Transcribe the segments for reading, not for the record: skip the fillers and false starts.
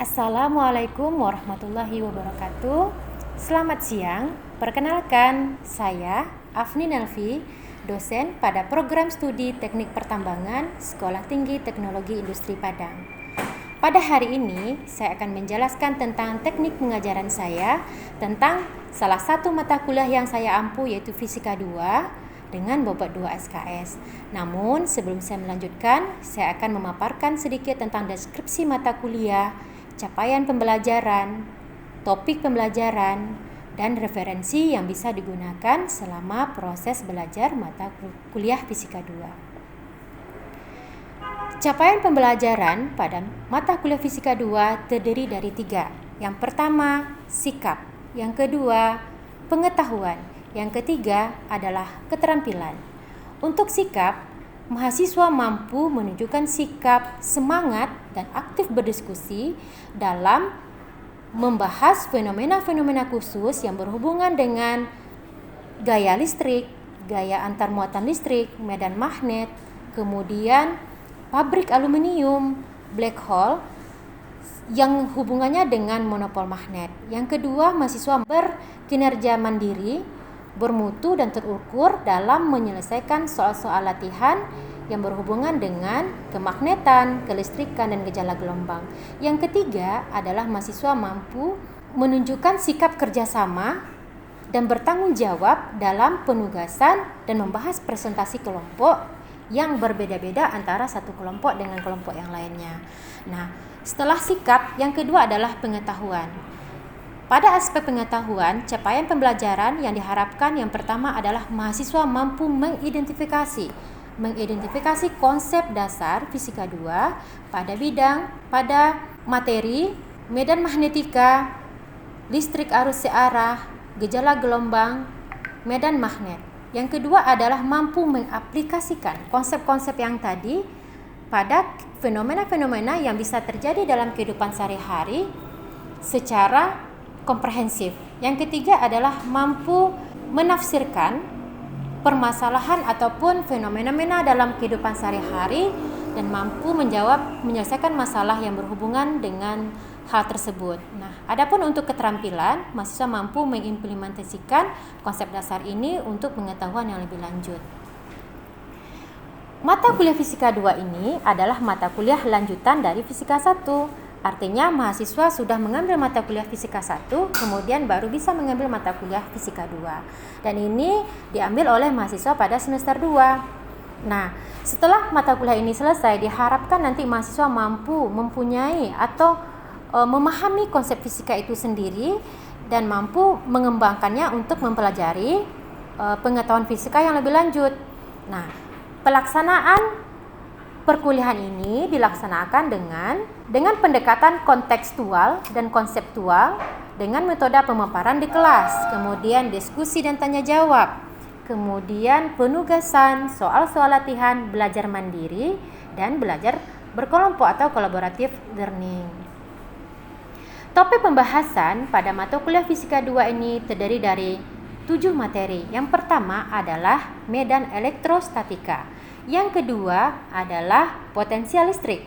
Assalamualaikum warahmatullahi wabarakatuh. Selamat siang. Perkenalkan, saya Afni Nelvi, dosen pada program studi Teknik Pertambangan Sekolah Tinggi Teknologi Industri Padang. Pada hari ini, saya akan menjelaskan tentang teknik pengajaran saya tentang salah satu mata kuliah yang saya ampu, yaitu Fisika 2 dengan bobot 2 SKS. Namun, sebelum saya melanjutkan, saya akan memaparkan sedikit tentang deskripsi mata kuliah, capaian pembelajaran, topik pembelajaran, dan referensi yang bisa digunakan selama proses belajar mata kuliah Fisika 2. Capaian pembelajaran pada mata kuliah Fisika 2 terdiri dari 3. Yang pertama, sikap. Yang kedua, pengetahuan. Yang ketiga adalah keterampilan. Untuk sikap, mahasiswa mampu menunjukkan sikap, semangat, dan aktif berdiskusi dalam membahas fenomena-fenomena khusus yang berhubungan dengan gaya listrik, gaya antar muatan listrik, medan magnet, kemudian pabrik aluminium, black hole, yang hubungannya dengan monopol magnet. Yang kedua, mahasiswa berkinerja mandiri, bermutu dan terukur dalam menyelesaikan soal-soal latihan yang berhubungan dengan kemagnetan, kelistrikan, dan gejala gelombang. Yang ketiga adalah mahasiswa mampu menunjukkan sikap kerjasama dan bertanggung jawab dalam penugasan dan membahas presentasi kelompok yang berbeda-beda antara satu kelompok dengan kelompok yang lainnya. Nah, setelah sikap, yang kedua adalah pengetahuan. Pada aspek pengetahuan, capaian pembelajaran yang diharapkan yang pertama adalah mahasiswa mampu mengidentifikasi konsep dasar Fisika 2 pada materi, medan magnetika, listrik arus searah, gejala gelombang, medan magnet. Yang kedua adalah mampu mengaplikasikan konsep-konsep yang tadi pada fenomena-fenomena yang bisa terjadi dalam kehidupan sehari-hari secara komprehensif. Yang ketiga adalah mampu menafsirkan permasalahan ataupun fenomena dalam kehidupan sehari-hari dan mampu menyelesaikan masalah yang berhubungan dengan hal tersebut. Nah, adapun untuk keterampilan, mahasiswa mampu mengimplementasikan konsep dasar ini untuk pengetahuan yang lebih lanjut. Mata kuliah Fisika 2 ini adalah mata kuliah lanjutan dari Fisika 1. Artinya mahasiswa sudah mengambil mata kuliah Fisika 1, kemudian baru bisa mengambil mata kuliah Fisika 2. Dan ini diambil oleh mahasiswa pada semester 2. Nah, setelah mata kuliah ini selesai, diharapkan nanti mahasiswa mampu mempunyai atau memahami konsep fisika itu sendiri dan mampu mengembangkannya untuk mempelajari pengetahuan fisika yang lebih lanjut. Nah, pelaksanaan perkuliahan ini dilaksanakan dengan pendekatan kontekstual dan konseptual dengan metode pemaparan di kelas, kemudian diskusi dan tanya jawab, kemudian penugasan, soal-soal latihan, belajar mandiri, dan belajar berkelompok atau collaborative learning. Topik pembahasan pada mata kuliah Fisika 2 ini terdiri dari 7 materi. Yang pertama adalah medan elektrostatika. Yang kedua adalah potensial listrik.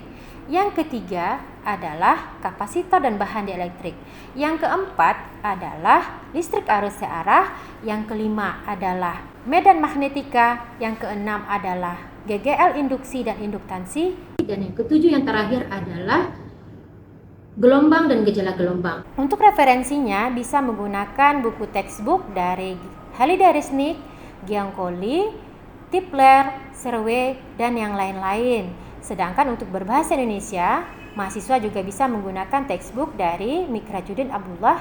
Yang ketiga adalah kapasitor dan bahan dielektrik. Yang keempat adalah listrik arus searah. Yang kelima adalah medan magnetika. Yang keenam adalah GGL induksi dan induktansi. Dan yang ketujuh yang terakhir adalah gelombang dan gejala gelombang. Untuk referensinya bisa menggunakan buku textbook dari Halida Resnik, Giancoli, Tipler, Serwe, dan yang lain-lain. Sedangkan untuk berbahasa Indonesia, mahasiswa juga bisa menggunakan textbook dari Mikrajudin Abdullah,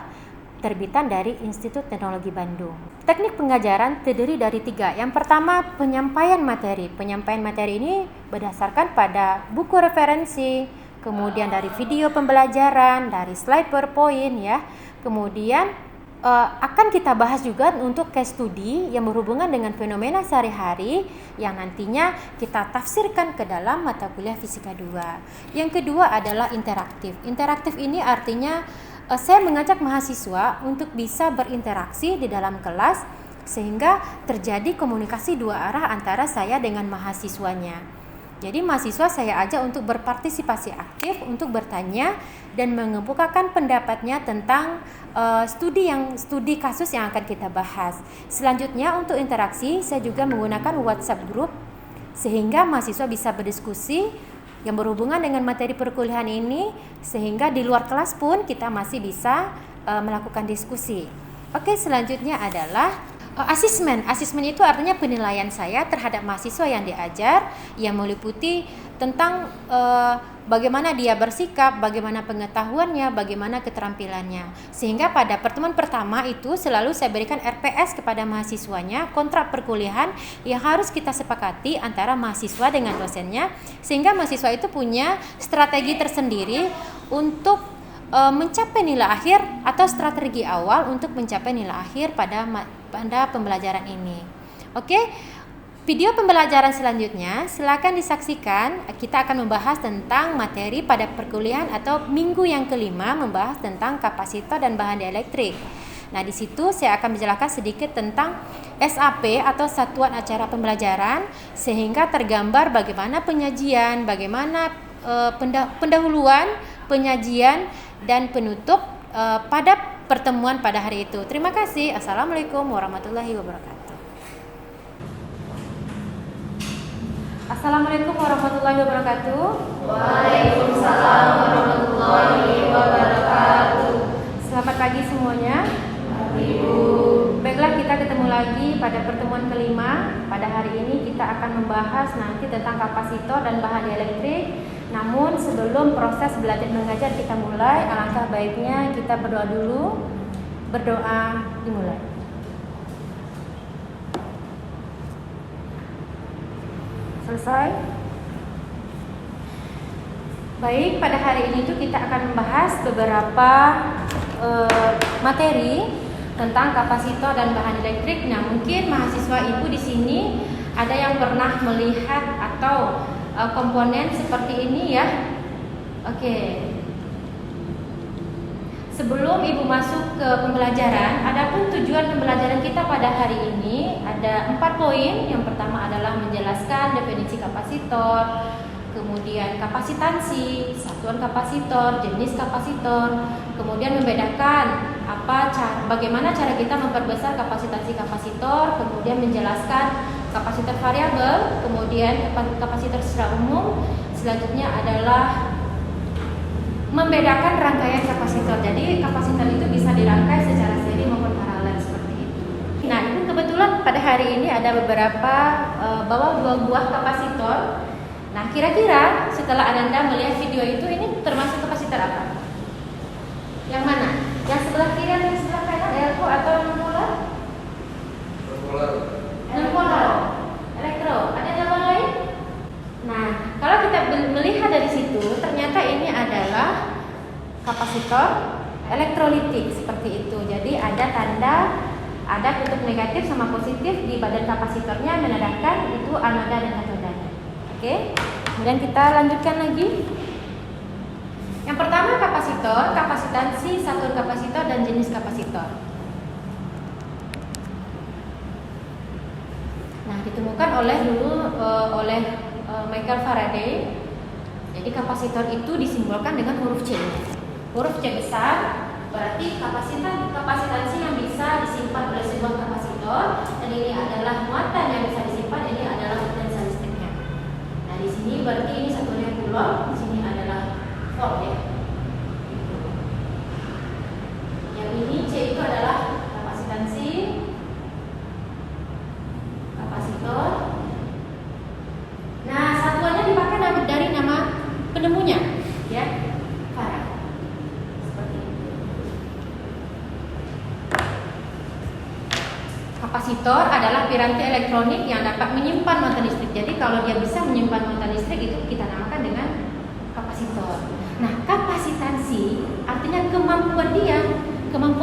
terbitan dari Institut Teknologi Bandung. Teknik pengajaran terdiri dari 3. Yang pertama, penyampaian materi. Penyampaian materi ini berdasarkan pada buku referensi, kemudian dari video pembelajaran, dari slide PowerPoint ya. Kemudian akan kita bahas juga untuk case study yang berhubungan dengan fenomena sehari-hari yang nantinya kita tafsirkan ke dalam mata kuliah Fisika 2. Yang kedua adalah interaktif. Interaktif ini artinya saya mengajak mahasiswa untuk bisa berinteraksi di dalam kelas sehingga terjadi komunikasi dua arah antara saya dengan mahasiswanya. Jadi mahasiswa saya ajak untuk berpartisipasi aktif, untuk bertanya dan mengemukakan pendapatnya tentang studi kasus yang akan kita bahas. Selanjutnya untuk interaksi, saya juga menggunakan WhatsApp group sehingga mahasiswa bisa berdiskusi yang berhubungan dengan materi perkuliahan ini, sehingga di luar kelas pun kita masih bisa melakukan diskusi. Oke, selanjutnya adalah asesmen. Asesmen itu artinya penilaian saya terhadap mahasiswa yang diajar, yang meliputi tentang bagaimana dia bersikap, bagaimana pengetahuannya, bagaimana keterampilannya. Sehingga pada pertemuan pertama itu selalu saya berikan RPS kepada mahasiswanya, kontrak perkuliahan yang harus kita sepakati antara mahasiswa dengan dosennya, sehingga mahasiswa itu punya strategi tersendiri untuk mencapai nilai akhir atau strategi awal untuk mencapai nilai akhir pada pembelajaran ini. Oke, video pembelajaran selanjutnya silakan disaksikan. Kita akan membahas tentang materi pada perkuliahan atau minggu yang kelima, membahas tentang kapasitor dan bahan dielektrik. Nah, di situ saya akan menjelaskan sedikit tentang SAP atau satuan acara pembelajaran, sehingga tergambar bagaimana penyajian, bagaimana pendahuluan, penyajian dan penutup pada pertemuan pada hari itu. Terima kasih. Assalamualaikum warahmatullahi wabarakatuh. Assalamualaikum warahmatullahi wabarakatuh. Waalaikumsalam warahmatullahi wabarakatuh. Selamat pagi semuanya. Ibu. Baiklah, kita ketemu lagi pada pertemuan kelima. Pada hari ini kita akan membahas nanti tentang kapasitor dan bahan dielektrik. Namun sebelum proses belajar mengajar kita mulai, alangkah baiknya kita berdoa dulu. Berdoa dimulai. Selesai? Baik, pada hari ini kita akan membahas beberapa materi tentang kapasitor dan bahan elektrik. Nah, mungkin mahasiswa ibu di sini ada yang pernah melihat atau komponen seperti ini ya. Oke. Sebelum ibu masuk ke pembelajaran, adapun tujuan pembelajaran kita pada hari ini ada 4 poin. Yang pertama adalah menjelaskan definisi kapasitor, kemudian kapasitansi, satuan kapasitor, jenis kapasitor, kemudian membedakan bagaimana cara kita memperbesar kapasitansi kapasitor, kemudian menjelaskan kapasitor variabel, kemudian kapasitor secara umum. Selanjutnya adalah membedakan rangkaian kapasitor. Jadi kapasitor itu bisa dirangkai secara seri maupun paralel seperti itu. Nah, ini kebetulan pada hari ini ada beberapa bawa 2 buah kapasitor. Nah, kira-kira setelah Anda melihat video itu, ini termasuk kapasitor apa? Yang mana? Yang sebelah kiri atau yang sebelah kanan? Elektro atau non-polar? Non-polar. Elektro. Ada jawaban lain? Nah, kalau kita melihat dari situ, ternyata ini adalah kapasitor elektrolitik seperti itu. Jadi ada tanda, ada kutub negatif sama positif di badan kapasitornya, menandakan itu anoda dan katodanya. Oke, kemudian kita lanjutkan lagi. Yang pertama kapasitor, kapasitansi, satuan kapasitor dan jenis kapasitor. Nah, ditemukan oleh Michael Faraday. Jadi kapasitor itu disimbolkan dengan huruf C. Huruf C besar berarti kapasitansi yang bisa disimpan oleh sebuah kapasitor, dan ini adalah muatan yang bisa disimpan, ini adalah potensial listriknya. Nah, di sini berarti ini satunya coulomb, di sini adalah volt ya. Yang ini C itu adalah kapasitansi, kapasitor. Nah, satuannya dipakai dari nama penemunya ya, Farad. Seperti itu. Kapasitor adalah piranti elektronik yang dapat menyimpan muatan listrik. Jadi kalau dia bisa menyimpan muatan listrik, itu kita namakan dengan kapasitor. Nah, kapasitansi artinya kemampuan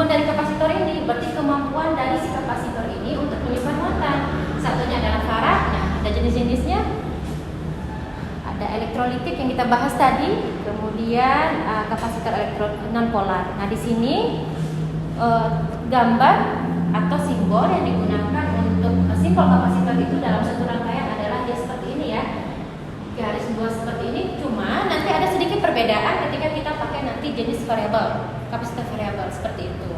dari kapasitor ini, berarti kemampuan dari si kapasitor ini untuk menyimpan muatan. Satunya adalah Farad. Nah, ada jenis-jenisnya. Ada elektrolitik yang kita bahas tadi, kemudian kapasitor non polar. Nah, di sini gambar atau simbol yang digunakan untuk simbol kapasitor itu dalam satu rangkaian adalah dia seperti ini ya, garis dua seperti ini. Cuma nanti ada sedikit perbedaan ketika kita pakai nanti jenis variabel, kapasitor variabel seperti itu.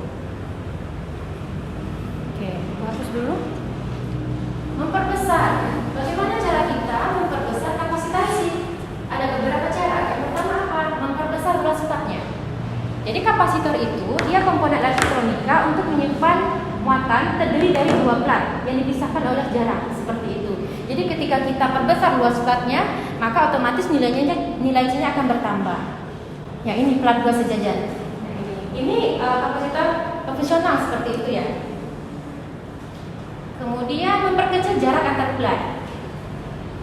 Oke, hapus dulu. Memperbesar. Bagaimana cara kita memperbesar kapasitansi? Ada beberapa cara. Yang pertama apa? Memperbesar luas platnya. Jadi kapasitor itu dia komponen elektronika untuk menyimpan muatan terdiri dari dua plat yang dipisahkan oleh jarak seperti itu. Jadi ketika kita perbesar luas platnya, maka otomatis nilainya akan bertambah. Yang ini plat dua sejajar. Ini kapasitor profesional seperti itu ya. Kemudian memperkecil jarak antar plat.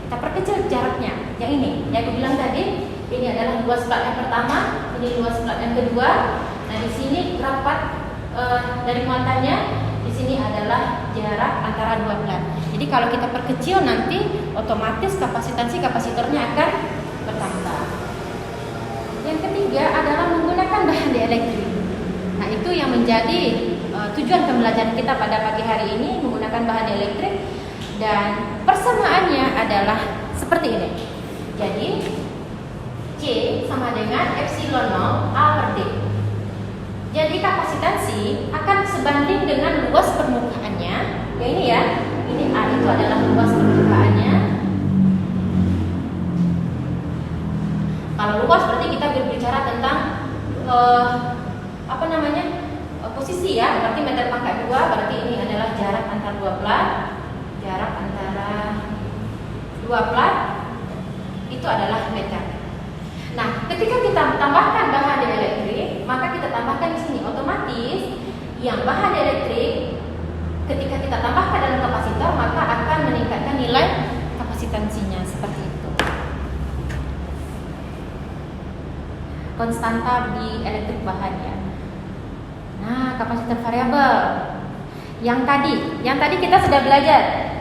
Kita perkecil jaraknya. Yang ini, yang aku bilang tadi, ini adalah luas plat yang pertama, ini luas plat yang kedua. Nah di sini rapat dari muatannya, di sini adalah jarak antara dua plat. Jadi kalau kita perkecil nanti otomatis kapasitansi kapasitornya akan bertambah. Yang ketiga adalah menggunakan bahan dielektrik. Nah itu yang menjadi tujuan pembelajaran kita pada pagi hari ini, menggunakan bahan dielektrik. Dan persamaannya adalah seperti ini. Jadi C sama dengan epsilon 0 A per D. Jadi kapasitansi akan sebanding dengan luas permukaannya. Ya ini ya, ini A itu adalah luas permukaannya. Kalau luas berarti kita berbicara tentang posisi ya, berarti meter pangkat 2, berarti ini adalah jarak antar dua plat. Jarak antara dua plat itu adalah meter. Nah, ketika kita tambahkan bahan dielektrik, maka kita tambahkan di sini otomatis yang bahan dielektrik ketika kita tambahkan dalam kapasitor maka akan meningkatkan nilai kapasitansinya seperti itu. Konstanta di elektrik bahan ya. Nah, kapasitor variabel yang tadi kita sudah belajar.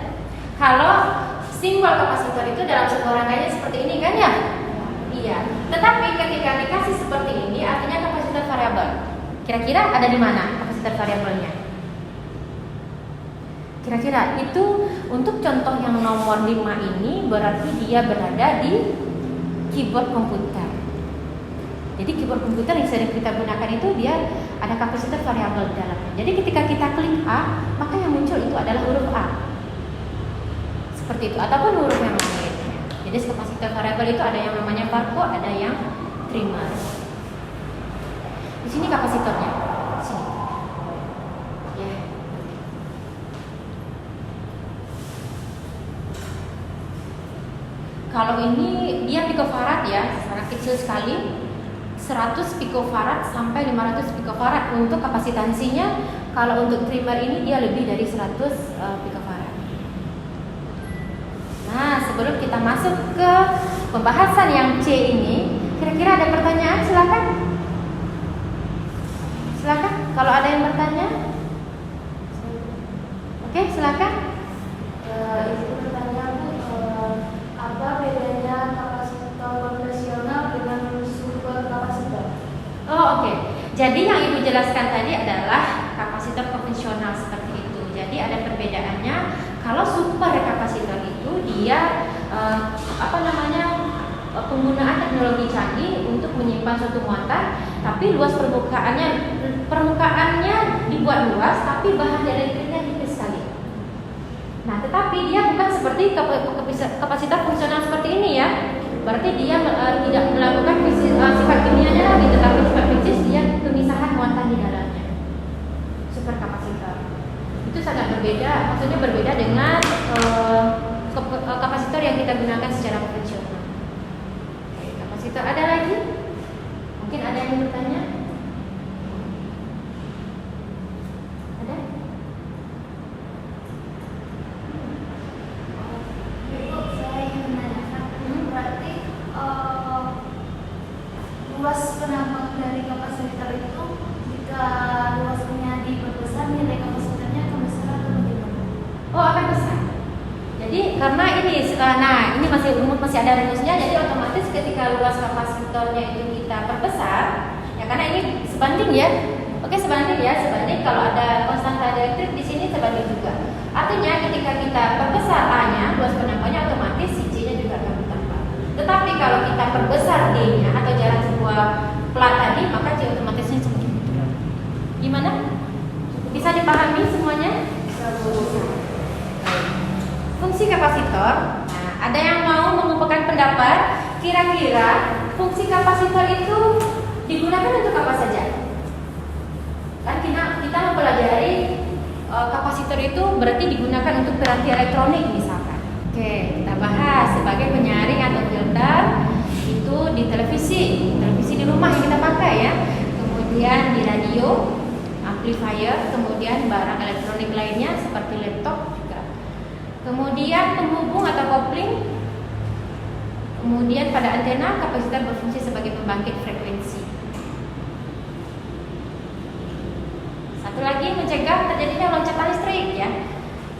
Kalau simbol kapasitor itu dalam sebuah rangkaian seperti ini kan ya? Iya. Tetapi ketika dikasih seperti ini artinya kapasitor variabel. Kira-kira ada di mana kapasitor variabelnya? Kira-kira itu untuk contoh yang nomor 5 ini berarti dia berada di keyboard komputer. Jadi keyboard komputer yang sering kita gunakan itu dia ada kapasitor variabel di dalamnya. Jadi ketika kita klik A, maka yang muncul itu adalah huruf A. Seperti itu, ataupun huruf yang lain. Jadi kapasitor variabel itu ada yang namanya barcode, ada yang trimmer. Di sini kapasitornya. Sini. Ya. Kalau ini dia picofarad ya, sangat kecil sekali. 100 picofarad sampai 500 picofarad untuk kapasitansinya. Kalau untuk trimmer ini dia lebih dari 100 picofarad. Nah, sebelum kita masuk ke pembahasan yang C ini, kira-kira ada pertanyaan? Silakan. Silakan. Kalau ada yang bertanya, oke, silakan. Itu pertanyaan apa bedanya kapasitor konvensional dengan super kapasitor? Oh, oke. Jadi yang Ibu jelaskan tadi adalah kapasitor konvensional seperti itu. Jadi ada perbedaannya. Kalau super kapasitor itu dia penggunaan teknologi canggih untuk menyimpan suatu muatan, tapi luas permukaannya dibuat luas, tapi bahan elektriknya tipis sekali. Nah, tetapi dia bukan seperti kapasitor fungsional seperti ini ya. Berarti dia tidak melakukan sifat kimianya lagi, tetapi sifat fisik dia pemisahan muatan di dalamnya. Super kapasitor itu sangat berbeda, maksudnya berbeda dengan kapasitor yang kita gunakan secara konvensional. Kapasitor ada lagi? Mungkin ada yang bertanya? Ada? Ibu, saya ingin menanyakan, berarti luas penambang dari kapasitor itu jika luasnya diperbesar nilai kapasitornya akan besar atau bagaimana? Oh, akan besar. Jadi karena ini, ini masih ada rumusnya. Jadi otomatis ketika luas kapasitornya itu kita perbesar, ya karena ini sebanding ya. Oke, sebanding ya, sebanding kalau ada konstanta elektrik di sini sebanding juga. Artinya ketika kita perbesar A-nya, luas penambahnya otomatis si C-nya juga akan bertambah. Tetapi kalau kita perbesar D-nya atau jarak sebuah plat tadi, maka C otomatisnya semakin berkurang. Gimana? Bisa dipahami semuanya? Fungsi kapasitor. Nah, ada yang mau mengumpulkan pendapat, kira-kira fungsi kapasitor itu digunakan untuk apa saja? Kan kita mempelajari kapasitor itu berarti digunakan untuk piranti elektronik misalkan. Oke, kita bahas sebagai penyaring atau filter itu di televisi di rumah yang kita pakai ya. Kemudian di radio, amplifier, kemudian barang elektronik lainnya seperti laptop juga. Kemudian penghubung atau kopling. Kemudian pada antena, kapasitor berfungsi sebagai pembangkit frekuensi. Satu lagi, mencegah terjadinya loncatan listrik ya.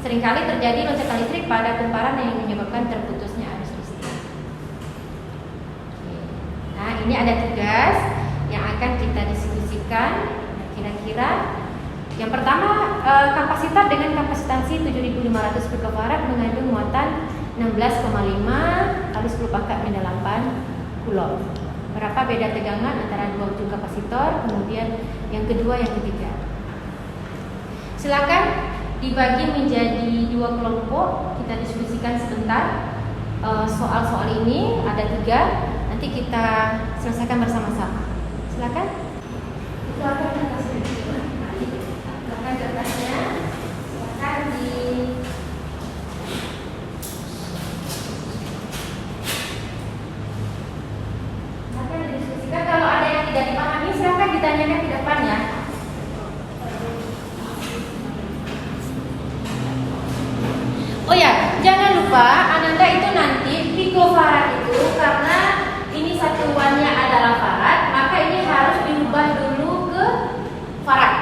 Seringkali terjadi loncatan listrik pada kumparan yang menyebabkan terputusnya arus listrik. Nah, ini ada tugas yang akan kita diskusikan. Kira-kira yang pertama, kapasitor dengan kapasitansi 7500 pikofarad mengandung muatan 16,5 kali 10 pangkat minus 8 coulomb. Berapa beda tegangan antara dua ujung kapasitor? Kemudian yang kedua, yang ketiga. Silakan dibagi menjadi dua kelompok. Kita diskusikan sebentar soal-soal ini. Ada 3. Nanti kita selesaikan bersama-sama. Silakan. Itu akan kita selesaikan. Silakan kertasnya. Silakan di kalau ada yang tidak dipahami, silakan ditanyakan di depan ya. Oh ya, jangan lupa Ananda itu nanti pikofarad itu karena ini satuannya adalah farad, maka ini harus diubah dulu ke farad,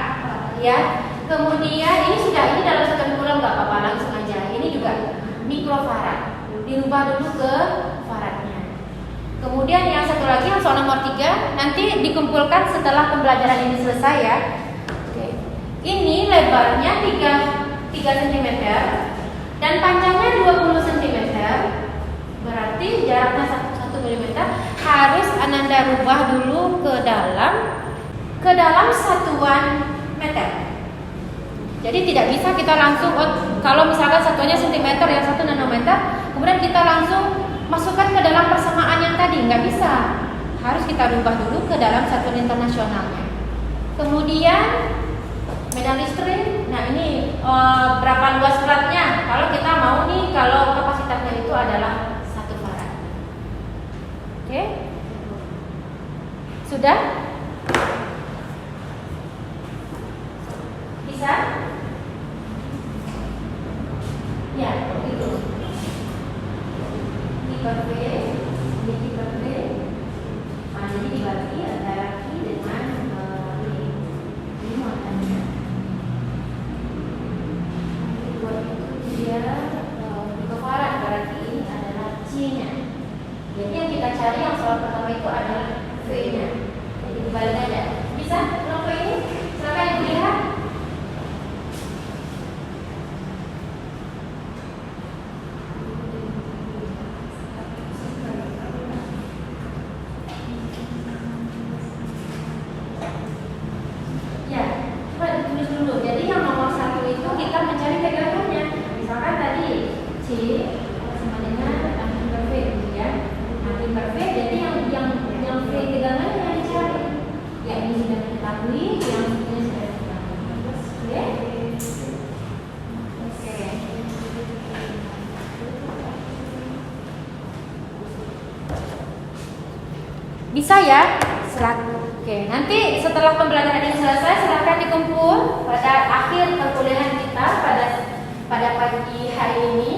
ya. Kemudian ini dalam satuan coulomb nggak apa-apa, langsung aja. Ini juga mikrofarad, dirubah dulu ke faradnya. Kemudian yang satu lagi, yang soal nomor 3 nanti dikumpulkan setelah pembelajaran ini selesai ya. Oke. Ini lebarnya 3 cm dan panjangnya 20 cm. Berarti jaraknya 1 mm harus Ananda rubah dulu ke dalam satuan meter. Jadi tidak bisa kita langsung kalau misalkan satuannya cm, yang 1 nanometer, kemudian kita langsung masukkan ke dalam persamaan yang tadi, nggak bisa. Harus kita rubah dulu ke dalam satuan internasionalnya. Kemudian medan listrik. Nah ini berapa luas platnya? Kalau kita mau nih, kalau kapasitasnya itu adalah 1 farad. Oke? Sudah? Bisa? Ya, itu. Per V, jadi per V. Nah, jadi dibagi antara Q dengan ini muatannya. Buat itu dia pikofarad, berarti ini adalah C-nya. Jadi yang kita cari yang soal pertama itu adalah V-nya. Jadi dibalik aja. Bisa kelompok ini? Silakan Ibu lihat. Bisa ya? Oke, nanti setelah pembelajaran ini selesai, silakan dikumpul pada akhir perkuliahan kita pada pagi hari ini.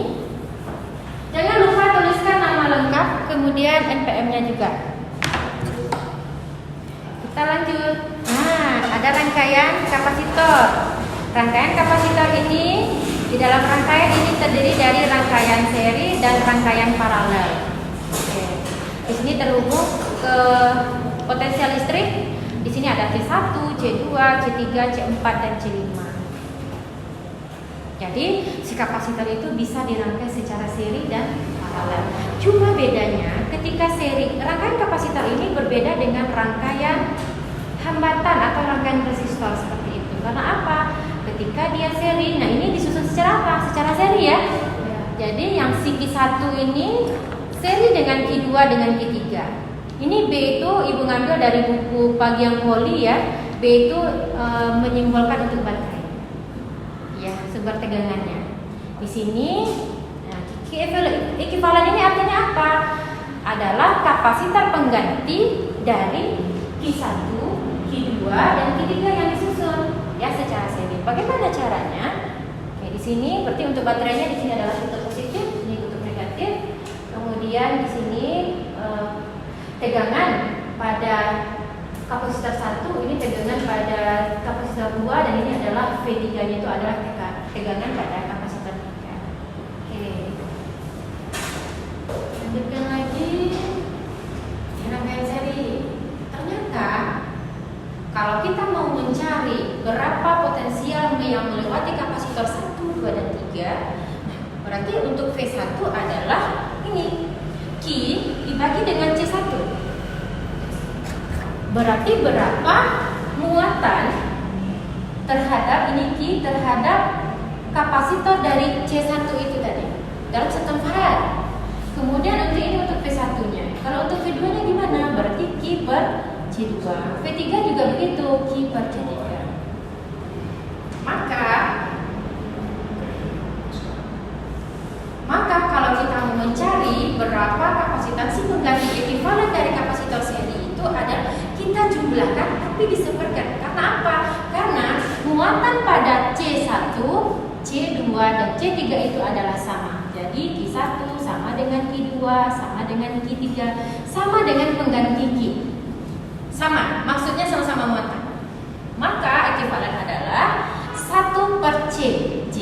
Jangan lupa tuliskan nama lengkap, kemudian NPM-nya juga. Kita lanjut. Nah, ada rangkaian kapasitor. Rangkaian kapasitor ini, di dalam rangkaian ini terdiri dari rangkaian seri dan rangkaian paralel. Oke. Di sini terhubung ke potensial listrik. Di sini ada C1, C2, C3, C4 dan C5. Jadi si kapasitor itu bisa dirangkai secara seri dan paralel. Cuma bedanya ketika rangkaian kapasitor ini berbeda dengan rangkaian hambatan atau rangkaian resistor seperti itu. Karena apa? Ketika dia seri, nah ini disusun secara apa? Secara seri ya. Jadi yang si Q1 ini seri dengan Q2 dengan Q3. Ini B itu ibu ngambil dari buku Pagi yang Poli ya. B itu menyimbolkan untuk baterai. Ya, sumber tegangannya. Di sini ekivalen ini artinya apa? Adalah kapasitor pengganti dari Q1, Q2 dan Q3 yang disusun ya secara seri. Bagaimana caranya? Oke, di sini berarti untuk baterainya di sini adalah kutub positif, ini kutub negatif. Kemudian di sini tegangan pada kapasitor 1, ini tegangan pada kapasitor 2 dan ini adalah V3-nya itu adalah tegangan pada kapasitor 3. Oke. Lanjutkan lagi rangkaian seri. Ternyata kalau kita mau mencari berapa potensial yang melewati kapasitor 1, 2 dan 3, nah, berarti untuk V1 adalah ini Q dibagi dengan C1. Berarti berapa muatan terhadap ini Q terhadap kapasitor dari C1 itu tadi dalam 1 farad. Kemudian untuk ini untuk V1-nya. Kalau untuk V2-nya gimana? Berarti Q per C2. V3 juga begitu, Q per C3. Maka kalau kita mau mencari berapa kapasitansi pengganti ekivalen dari kapasitor seri itu adalah kita jumlahkan tapi disebarkan. Karena apa? Karena muatan pada C1, C2 dan C3 itu adalah sama. Jadi Q1 sama dengan Q2, sama dengan Q3, sama dengan pengganti Q. Sama, maksudnya sama-sama muatan. Maka ekivalen adalah 1 per CJ.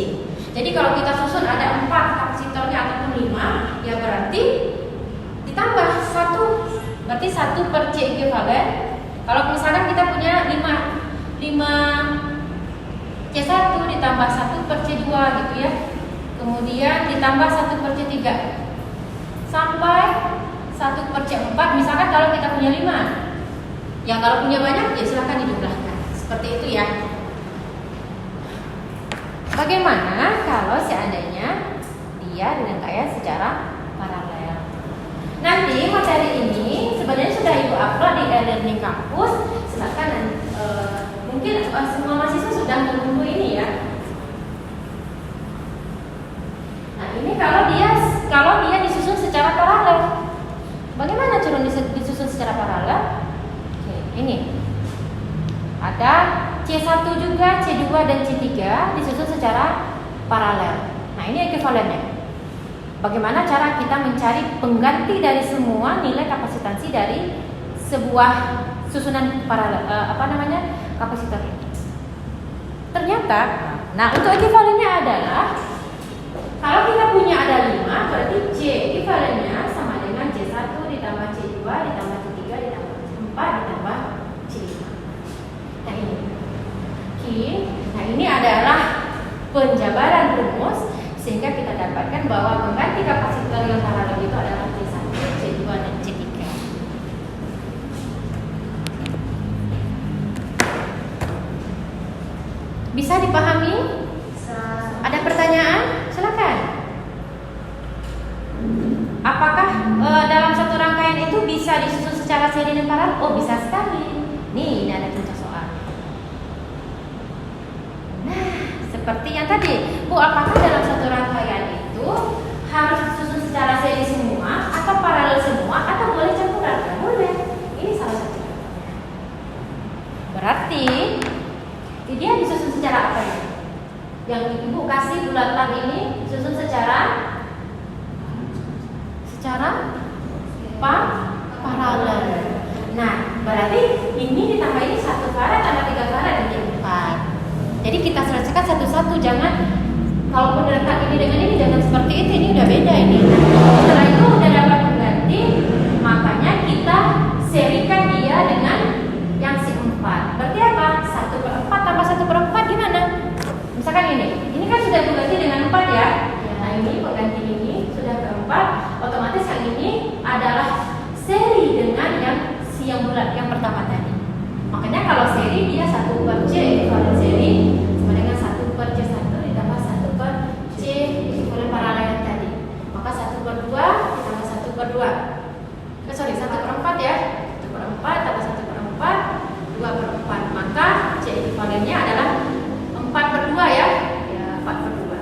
Jadi kalau kita susun ada 4 kapasitornya ataupun 5, ya berarti ditambah 1. Berarti 1 per C ekivalen. Kalau misalkan kita punya 5 C1 ditambah 1 per C2 gitu ya. Kemudian ditambah 1 per C3 sampai 1 per C4. Misalkan kalau kita punya 5, ya kalau punya banyak ya silahkan dijumlahkan. Seperti itu ya. Bagaimana kalau seandainya dia dirangkaian secara paralel? Nanti materi ini sebenarnya sudah Ibu upload di e-learning kampus. Silakan mungkin semua mahasiswa sudah menunggu ini ya. Nah, ini kalau dia disusun secara paralel. Bagaimana cara disusun secara paralel? Oke, ini. Ada C1 juga, C2 dan C3 disusun secara paralel. Nah, ini ekivalennya. Bagaimana cara kita mencari pengganti dari semua nilai kapasitansi dari sebuah susunan paralel kapasitor ini. Ternyata, nah untuk ekivalennya adalah kalau kita punya ada 5, berarti C ekivalennya sama dengan C1 ditambah C2 ditambah C3 ditambah C4 ditambah C5. Nah ini adalah penjabaran rumus sehingga kita dapatkan bahwa pengganti kapasitor yang paralel itu adalah C1, C2 dan C3. Bisa dipahami? Ada pertanyaan? Silakan. Apakah dalam satu rangkaian itu bisa disusun secara seri dan paralel? Oh, bisa sekali. Ini ada contoh soal. Nah, seperti yang tadi, Bu, apakah dalam satu rangkaian itu harus disusun secara seri semua atau paralel semua atau boleh campuran? Boleh. Ini salah satu contohnya. Berarti dia disusun secara apa ya? Yang Ibu kasih bulatan ini disusun secara paralel. Nah, berarti ini ditambah ini 1 farad tambah 3 farad jadi 4. Jadi kita selesaikan satu-satu, jangan kalau penerapan ini dengan ini jangan seperti itu, ini udah beda ini. Setelah itu udah dapat pengganti, makanya kita serikan dia dengan yang si 4. Berarti apa? 1/4 tambah 1/4 gimana? Misalkan ini kan sudah diganti 2. Sorry, 1/4 ya. 1/4 tambah 1/4, 2/4. Maka C ekuivalennya adalah 4/2 ya. Ya, 4/2.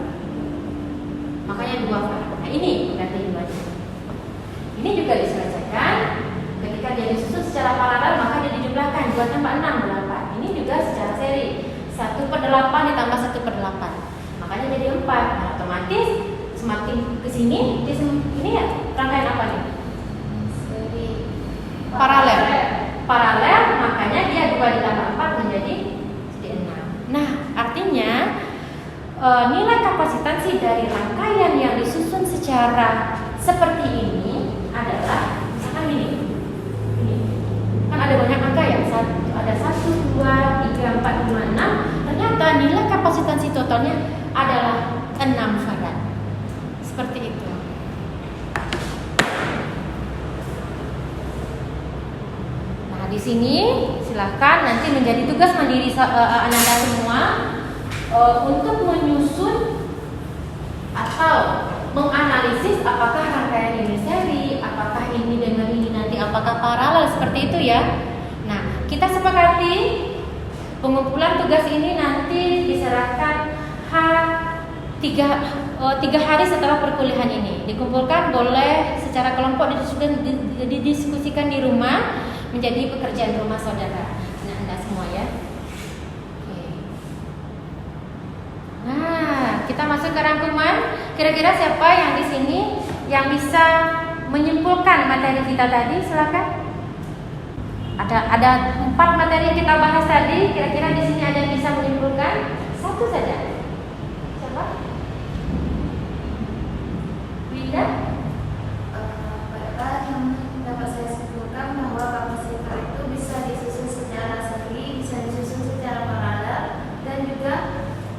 Makanya 2 farad. Nah, ini berarti dua-duanya. Ini juga diselesaikan. Ketika dia disusun secara paralel, maka dia dijumlahkan 2 tambah 6, 8. Ini juga secara seri. 1/8 ditambah 1/8. Makanya jadi 4. Nah, otomatis semakin ke sini, ini ya rangkaian apa nih? Seri. Paralel. Paralel, makanya dia 2 ditambah 4 menjadi 6. Nah, artinya nilai kapasitansi dari rangkaian yang disusun secara seperti ini adalah misalkan ini. Kan ada banyak angka ya, ada 1, 2, 3, 4, 5, 6. Ternyata nilai kapasitansi totalnya adalah 6 farad. Seperti itu. Nah, di sini silahkan nanti menjadi tugas mandiri Ananda semua untuk menyusun atau menganalisis apakah rangkaian ini seri, apakah ini dengan ini nanti apakah paralel, seperti itu ya. Nah, kita sepakati pengumpulan tugas ini nanti diserahkan tiga hari setelah perkuliahan ini. Dikumpulkan boleh secara kelompok didiskusikan di rumah menjadi pekerjaan rumah saudara. Nah, Anda semua ya. Oke. Nah, kita masuk ke rangkuman. Kira-kira siapa yang di sini yang bisa menyimpulkan materi kita tadi? Silakan. Ada 4 materi yang kita bahas tadi. Kira-kira di sini ada yang bisa menyimpulkan? Satu saja. Siapa? Winda? Bapak, yang dapat saya simpulkan bahwa kapasitor itu bisa disusun secara seri, bisa disusun secara paralel, dan juga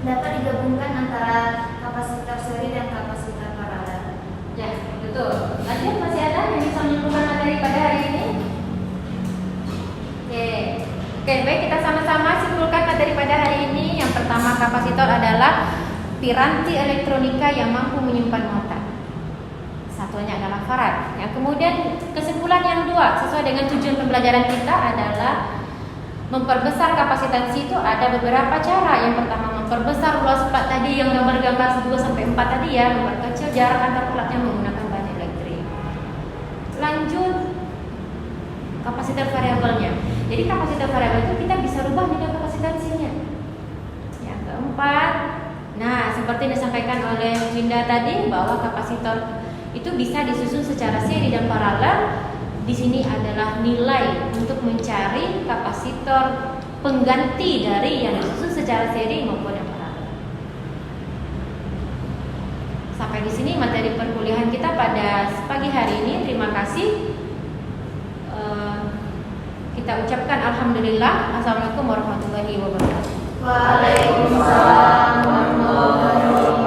dapat digabungkan antara kapasitor seri dan kapasitor paralel. Ya, betul. Lanjut, masih ada yang bisa menyimpulkan materi pada hari ini? Oke, baik, kita sama-sama simpulkan materi pada hari ini. Yang pertama, kapasitor adalah piranti elektronika yang mampu menyimpan muatan. Satunya adalah farad. Yang kemudian kesimpulan yang 2 sesuai dengan tujuan pembelajaran kita adalah memperbesar kapasitansi itu ada beberapa cara. Yang pertama, memperbesar luas plat tadi yang gambar-gambar 2 sampai 4 tadi ya, memperkecil jarak antar platnya menggunakan bahan elektrik. Lanjut, kapasitor variabelnya. Jadi kapasitor variabel itu kita bisa rubah nilai kapasitansinya. Yang keempat, nah seperti yang disampaikan oleh Winda tadi bahwa kapasitor itu bisa disusun secara seri dan paralel. Di sini adalah nilai untuk mencari kapasitor pengganti dari yang disusun secara seri maupun yang paralel. Sampai di sini materi perkuliahan kita pada pagi hari ini. Terima kasih. Kita ucapkan alhamdulillah. Assalamualaikum warahmatullahi wabarakatuh. Waalaikumsalam warahmatullahi wabarakatuh.